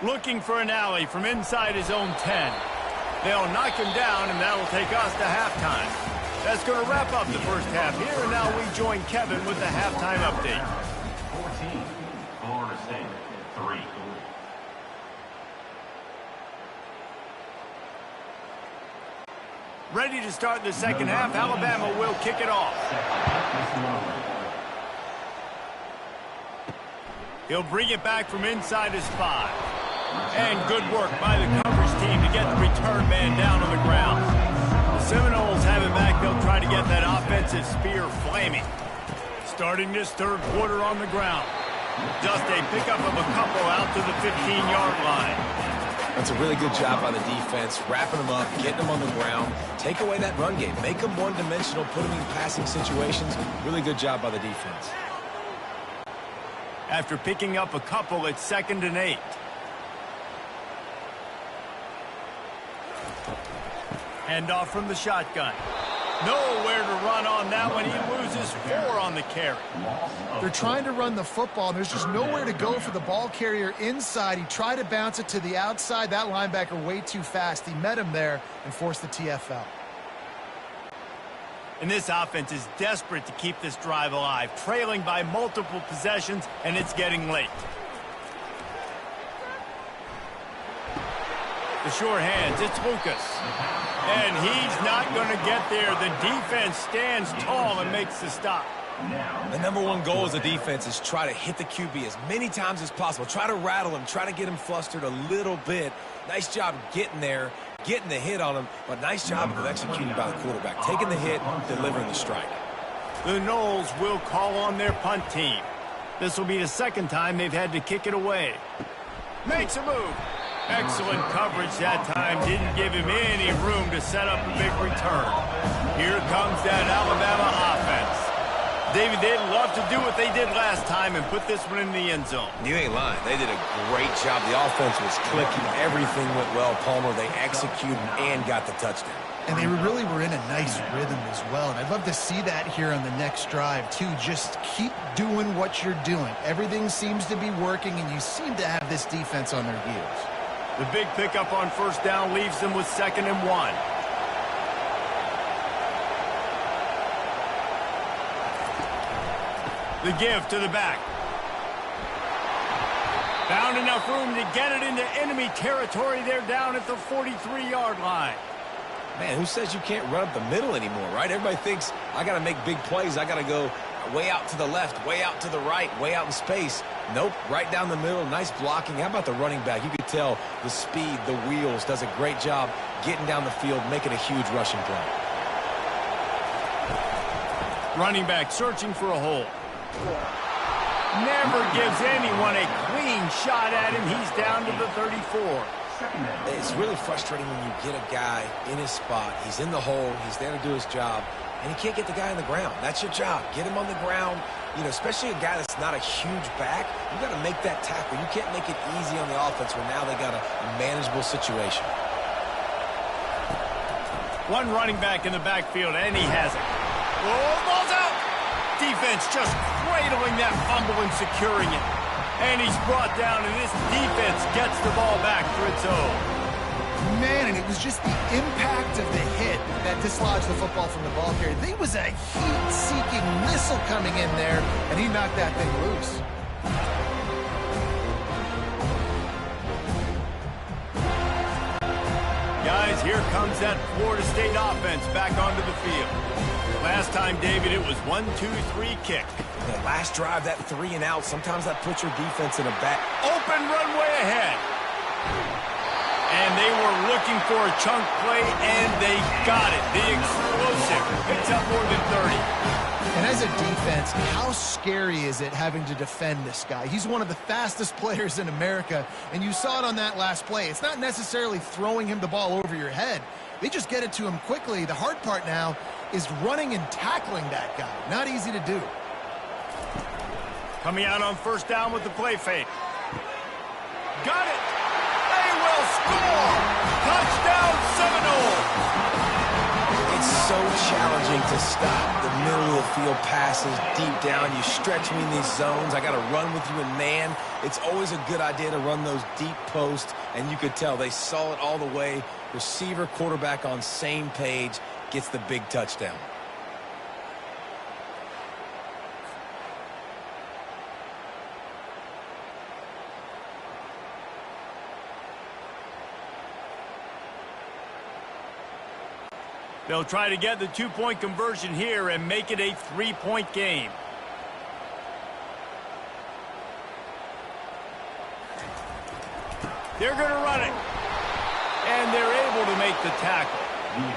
Looking for an alley from inside his own 10. They'll knock him down, and that'll take us to halftime. That's going to wrap up the first half here, and now we join Kevin with the halftime update. 14, Florida State, 3. Ready to start the second half. Alabama will kick it off. He'll bring it back from inside his 5. And good work by the coverage team to get the return man down on the ground. The Seminoles have it back. They'll try to get that offensive spear flaming. Starting this third quarter on the ground. Just a pickup of a couple out to the 15-yard line. That's a really good job by the defense, wrapping them up, getting them on the ground, take away that run game, make them one-dimensional, put them in passing situations. Really good job by the defense. After picking up a couple, it's 2nd and 8. Hand off from the shotgun. Nowhere to run on that one. He loses 4 on the carry. They're trying to run the football, and there's just nowhere to go for the ball carrier inside. He tried to bounce it to the outside. That linebacker way too fast. He met him there and forced the TFL. And this offense is desperate to keep this drive alive, trailing by multiple possessions, and it's getting late. The sure hands, it's Lucas. And he's not going to get there. The defense stands tall and makes the stop. The number one goal as a defense is try to hit the QB as many times as possible. Try to rattle him, try to get him flustered a little bit. Nice job getting there, getting the hit on him, but nice job of executing by the quarterback. Taking the hit, delivering the strike. The Noles will call on their punt team. This will be the second time they've had to kick it away. Makes a move. Excellent coverage that time. Didn't give him any room to set up a big return. Here comes that Alabama offense. David, they'd love to do what they did last time and put this one in the end zone. You ain't lying. They did a great job. The offense was clicking. Everything went well. Palmer, they executed and got the touchdown. And they really were in a nice rhythm as well. And I'd love to see that here on the next drive, too. Just keep doing what you're doing. Everything seems to be working, and you seem to have this defense on their heels. The big pickup on first down leaves them with 2nd and 1. The give to the back. Found enough room to get it into enemy territory. They're down at the 43-yard line. Man, who says you can't run up the middle anymore, right? Everybody thinks I got to make big plays. I got to go way out to the left, way out to the right, way out in space. Nope, right down the middle. Nice blocking. How about the running back? You could tell the speed, the wheels, does a great job getting down the field, making a huge rushing play. Running back searching for a hole. Never gives anyone a clean shot at him. He's down to the 34. It's really frustrating when you get a guy in his spot. He's in the hole. He's there to do his job. And you can't get the guy on the ground. That's your job. Get him on the ground. You know, especially a guy that's not a huge back. You got to make that tackle. You can't make it easy on the offense where now they got a manageable situation. One running back in the backfield, and he has it. Oh, ball's out! Defense just cradling that fumble and securing it. And he's brought down, and this defense gets the ball back for its own. Man, and it was just the impact of the hit that dislodged the football from the ball carrier. There was a heat-seeking missile coming in there, and he knocked that thing loose. Guys, here comes that Florida State offense back onto the field. Last time, David, it was 1-2-3 kick. The last drive, that 3 and out, sometimes that puts your defense in a bad... Open runway ahead. And they were looking for a chunk play, and they got it. The explosive picks up more than 30. And as a defense, how scary is it having to defend this guy? He's one of the fastest players in America, and you saw it on that last play. It's not necessarily throwing him the ball over your head. They just get it to him quickly. The hard part now is running and tackling that guy. Not easy to do. Coming out on first down with the play fake. Got it. They will score. Touchdown Seminoles. It's so challenging to stop. The middle of the field passes deep down. You stretch me in these zones. I got to run with you in man. It's always a good idea to run those deep posts, and you could tell they saw it all the way. Receiver, quarterback on same page, gets the big touchdown. They'll try to get the two-point conversion here and make it a three-point game. They're going to run it. And they're able to make the tackle.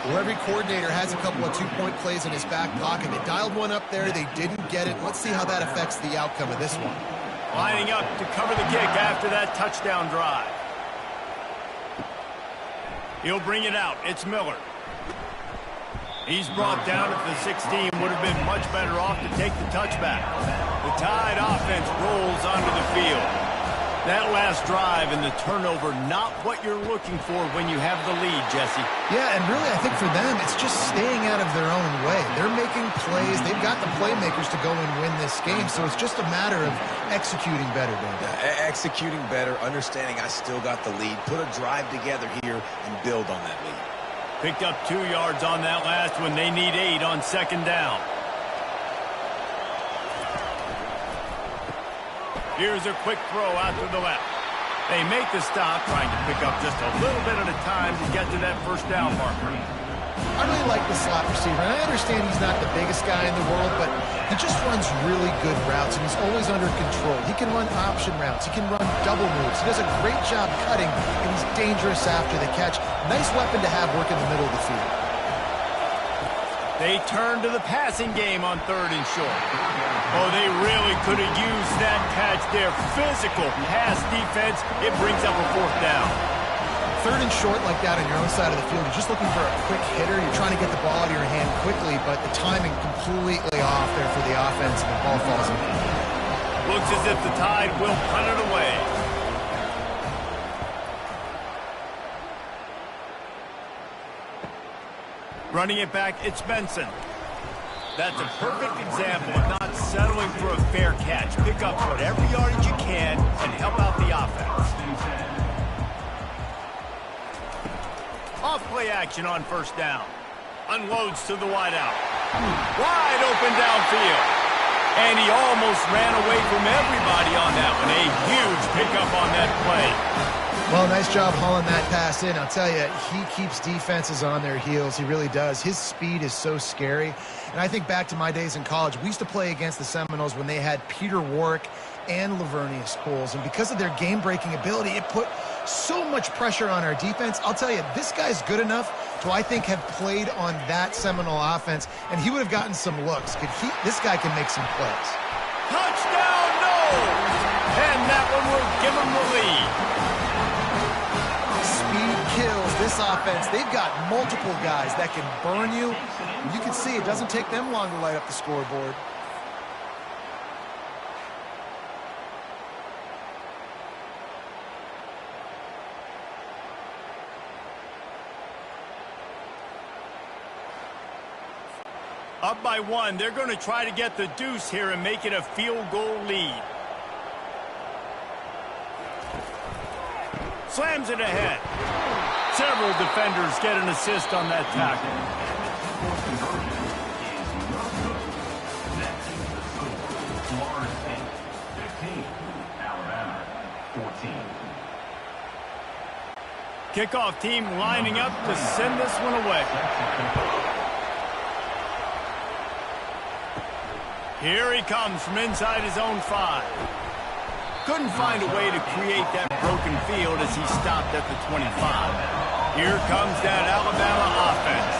Well, every coordinator has a couple of two-point plays in his back pocket. They dialed one up there. They didn't get it. Let's see how that affects the outcome of this one. Lining up to cover the kick after that touchdown drive. He'll bring it out. It's Miller. He's brought down at the 16. Would have been much better off to take the touchback. The Tide offense rolls onto the field. That last drive and the turnover, not what you're looking for when you have the lead, Jesse. Yeah, and really I think for them, it's just staying out of their own way. They're making plays. They've got the playmakers to go and win this game, so it's just a matter of executing better, David. Executing better, understanding I still got the lead. Put a drive together here and build on that lead. Picked up 2 yards on that last one. They need 8 on second down. Here's a quick throw out to the left. They make the stop, trying to pick up just a little bit at a time to get to that first down marker. I really like the slot receiver, and I understand he's not the biggest guy in the world, but he just runs really good routes, and he's always under control. He can run option routes. He can run double moves. He does a great job cutting, and he's dangerous after the catch. Nice weapon to have work in the middle of the field. They turn to the passing game on 3rd and short. Oh, they really could have used that catch there. Physical pass defense. It brings up a 4th down. 3rd and short like that on your own side of the field. You're just looking for a quick hitter. You're trying to get the ball out of your hand quickly, but the timing completely off there for the offense, and the ball falls in. Looks as if the Tide will punt it away. Running it back, it's Benson. That's a perfect example of not settling for a fair catch. Pick up whatever yardage you can and help out the offense. Off-play action on 1st down. Unloads to the wideout. Wide open downfield. And he almost ran away from everybody on that one. A huge pickup on that play. Well, nice job hauling that pass in. I'll tell you, he keeps defenses on their heels. He really does. His speed is so scary. And I think back to my days in college. We used to play against the Seminoles when they had Peter Warwick and Lavernius Coles. And because of their game-breaking ability, it put so much pressure on our defense. I'll tell you, this guy's good enough to, I think, have played on that Seminole offense, and he would have gotten some looks. This guy can make some plays. Touchdown, no! And that one will give him the lead. Speed kills this offense. They've got multiple guys that can burn you. You can see it doesn't take them long to light up the scoreboard. Up by 1. They're going to try to get the deuce here and make it a field goal lead. Slams it ahead. Several defenders get an assist on that tackle. Florida State 15, Alabama 14. Kickoff team lining up to send this one away. Here he comes from inside his own 5. Couldn't find a way to create that broken field as he stopped at the 25. Here comes that Alabama offense.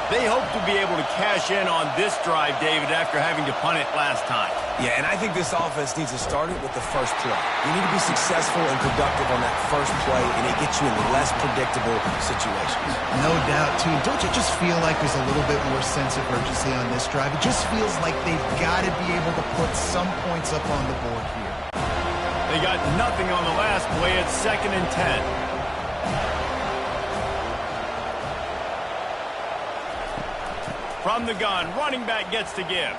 They hope to be able to cash in on this drive, David, after having to punt it last time. Yeah, and I think this offense needs to start it with the first play. You need to be successful and productive on that first play, and it gets you in less predictable situations. No doubt, too. Don't you just feel like there's a little bit more sense of urgency on this drive? It just feels like they've got to be able to put some points up on the board here. They got nothing on the last play. It's 2nd and 10. From the gun, running back gets to give.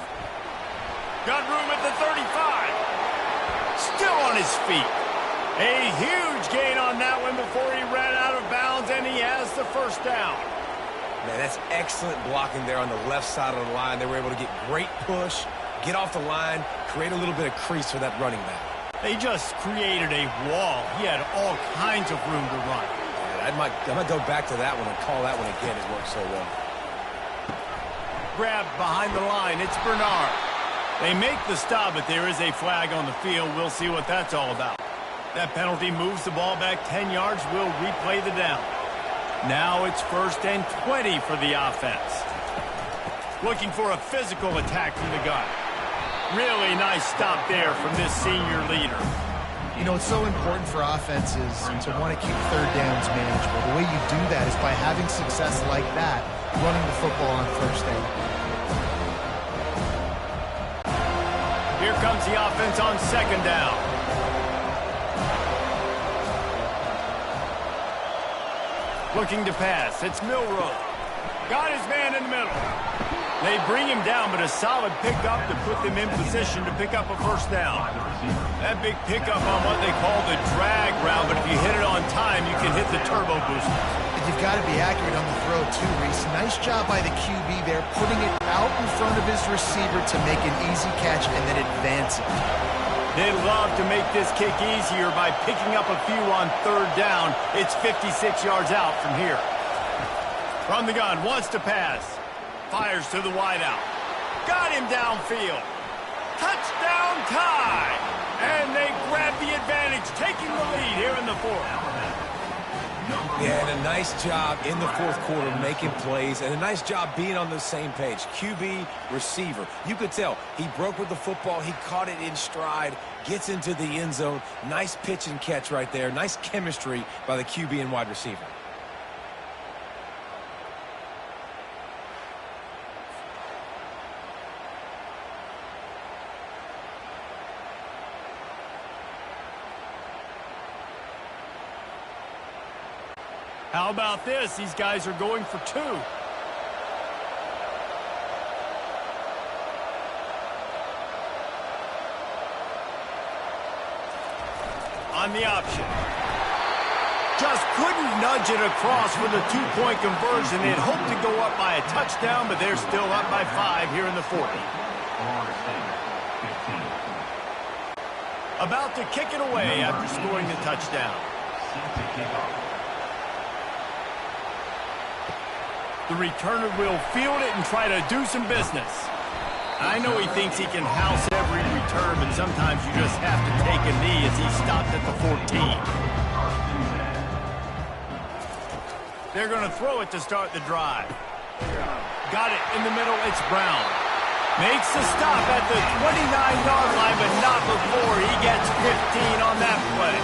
Got room at the 35. Still on his feet. A huge gain on that one before he ran out of bounds, and he has the first down. Man, that's excellent blocking there on the left side of the line. They were able to get great push, get off the line, create a little bit of crease for that running back. They just created a wall. He had all kinds of room to run. Yeah, I might go back to that one and call that one again. It worked so well. Grabbed behind the line. It's Bernard. They make the stop, but there is a flag on the field. We'll see what that's all about. That penalty moves the ball back 10 yards. We'll replay the down. Now it's 1st and 20 for the offense. Looking for a physical attack from the gun. Really nice stop there from this senior leader. You know, it's so important for offenses to want to keep third downs manageable. The way you do that is by having success like that, running the football on 1st down. Here comes the offense on 2nd down. Looking to pass. It's Milrow. Got his man in the middle. They bring him down, but a solid pickup to put them in position to pick up a 1st down. That big pickup on what they call the drag route, but if you hit it on time, you can hit the turbo booster. And you've got to be accurate on the throw, too, Reese. Nice job by the QB there, putting it out in front of his receiver to make an easy catch and then advance it. They love to make this kick easier by picking up a few on 3rd down. It's 56 yards out from here. From the gun, wants to pass. Fires to the wideout. Got him downfield. Touchdown tie. And they grab the advantage, taking the lead here in the 4th. Yeah, and a nice job in the 4th quarter making plays, and a nice job being on the same page. QB, receiver. You could tell he broke with the football. He caught it in stride, gets into the end zone. Nice pitch and catch right there. Nice chemistry by the QB and wide receiver. How about this? These guys are going for 2. On the option. Just couldn't nudge it across for the 2-point conversion. They'd hoped to go up by a touchdown, but they're still up by 5 here in the 4th. About to kick it away after scoring the touchdown. The returner will field it and try to do some business. I know he thinks he can house every return, but sometimes you just have to take a knee as he stopped at the 14. They're going to throw it to start the drive. Got it in the middle. It's Brown. Makes the stop at the 29-yard line, but not before he gets 15 on that play.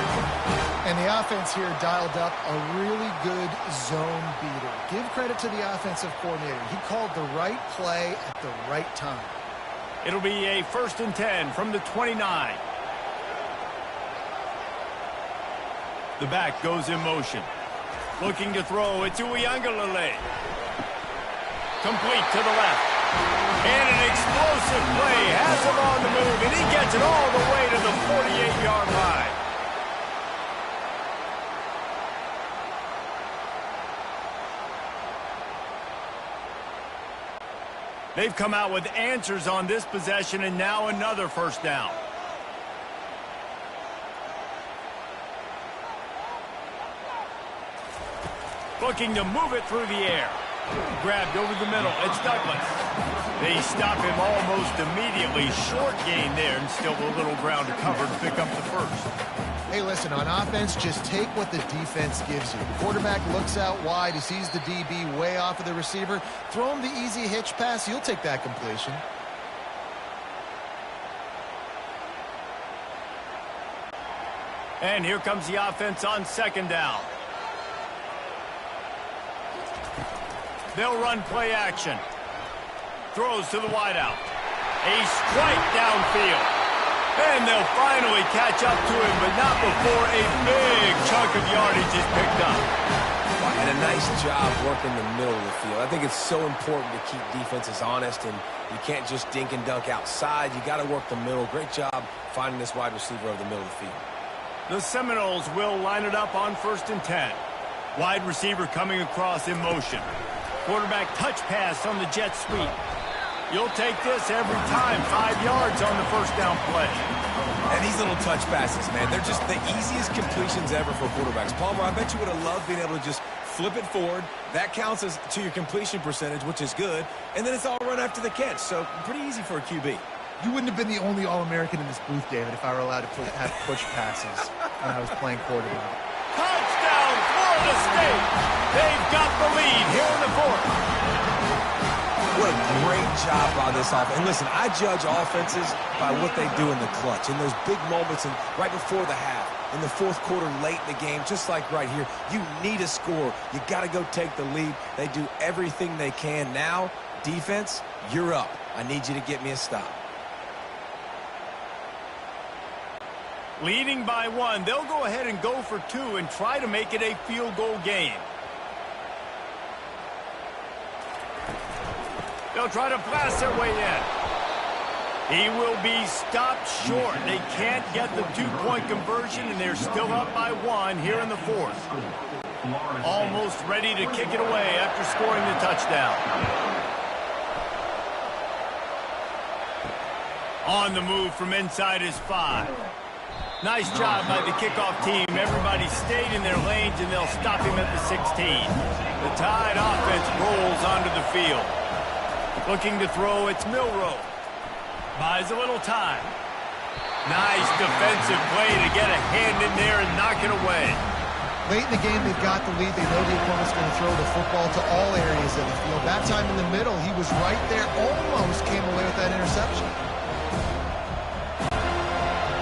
And the offense here dialed up a really good zone beater. Give credit to the offensive coordinator. He called the right play at the right time. It'll be a 1st and 10 from the 29. The back goes in motion. Looking to throw. It's Uiagalelei. Complete to the left. And an explosive play. Has him on the move, and he gets it all the way to the 48-yard line. They've come out with answers on this possession, and now another 1st down. Looking to move it through the air. Grabbed over the middle. It's Douglas. They stop him almost immediately. Short gain there, and still a little ground to cover to pick up the 1st. Hey, listen, on offense, just take what the defense gives you. The quarterback looks out wide. He sees the DB way off of the receiver. Throw him the easy hitch pass. You'll take that completion. And here comes the offense on 2nd down. They'll run play action. Throws to the wideout. A strike downfield. And they'll finally catch up to him, but not before a big chunk of yardage is picked up. And a nice job working the middle of the field. I think it's so important to keep defenses honest, and you can't just dink and dunk outside. You got to work the middle. Great job finding this wide receiver over the middle of the field. The Seminoles will line it up on 1st and 10. Wide receiver coming across in motion. Quarterback touch pass on the jet sweep. You'll take this every time. 5 yards on the first down play. And these little touch passes, man, they're just the easiest completions ever for quarterbacks. Palmer, I bet you would have loved being able to just flip it forward. That counts as to your completion percentage, which is good. And then it's all run after the catch. So pretty easy for a QB. You wouldn't have been the only All-American in this booth, David, if I were allowed to have push passes when I was playing quarterback. Touchdown, Florida State! They've got the lead here in the 4th. What a great job by this offense. And listen, I judge offenses by what they do in the clutch, in those big moments and right before the half, in the 4th quarter, late in the game, just like right here. You need a score. You got to go take the lead. They do everything they can. Now, defense, you're up. I need you to get me a stop. Leading by 1, they'll go ahead and go for 2 and try to make it a field goal game. They'll try to blast their way in. He will be stopped short. They can't get the 2-point conversion, and they're still up by 1 here in the 4th. Almost ready to kick it away after scoring the touchdown. On the move from inside his 5. Nice job by the kickoff team. Everybody stayed in their lanes, and they'll stop him at the 16. The Tide offense rolls onto the field. Looking to throw, it's Milrow. Buys a little time. Nice defensive play to get a hand in there and knock it away. Late in the game, they've got the lead. They know the opponent's going to throw the football to all areas of the field. That time in the middle, he was right there. Almost came away with that interception.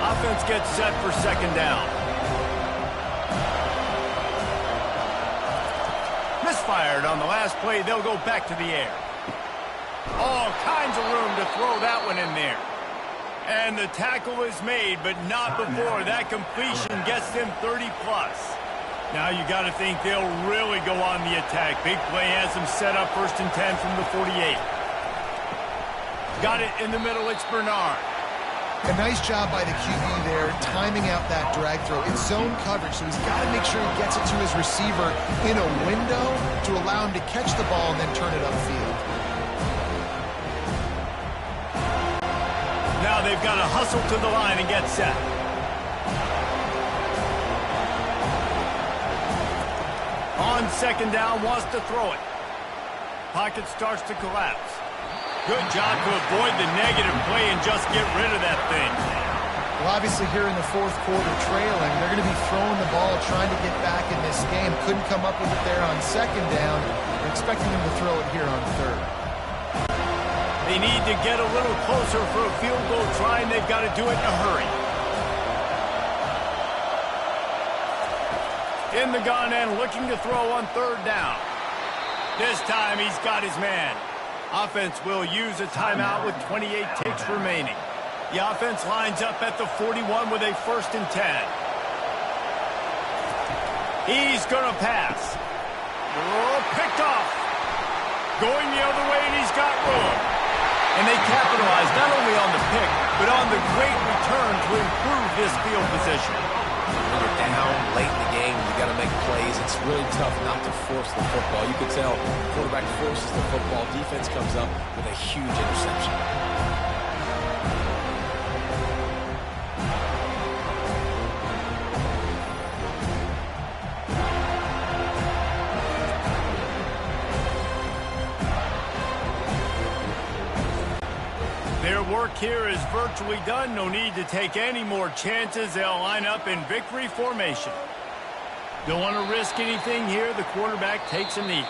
Offense gets set for 2nd down. Misfired on the last play. They'll go back to the air. All kinds of room to throw that one in there. And the tackle is made, but not before that completion gets them 30-plus. Now you got to think they'll really go on the attack. Big play has them set up 1st and 10 from the 48. Got it in the middle. It's Bernard. A nice job by the QB there, timing out that drag throw. It's zone coverage, so he's got to make sure he gets it to his receiver in a window to allow him to catch the ball and then turn it upfield. Now they've got to hustle to the line and get set. On 2nd down, wants to throw it. Pocket starts to collapse. Good job to avoid the negative play and just get rid of that thing. Well, obviously here in the 4th quarter trailing, they're going to be throwing the ball, trying to get back in this game. Couldn't come up with it there on 2nd down. They're expecting them to throw it here on 3rd. They need to get a little closer for a field goal try, and they've got to do it in a hurry. In the gun and looking to throw on 3rd down. This time he's got his man. Offense will use a timeout with 28 ticks remaining. The offense lines up at the 41 with a 1st and 10. He's going to pass. Oh, picked off. Going the other way, and he's got room. And they capitalize not only on the pick, but on the great return to improve this field position. When you're down late in the game, you got to make plays. It's really tough not to force the football. You could tell quarterback forces the football. Defense comes up with a huge interception. Their work here is virtually done. No need to take any more chances. They'll line up in victory formation. Don't want to risk anything here. The quarterback takes a knee.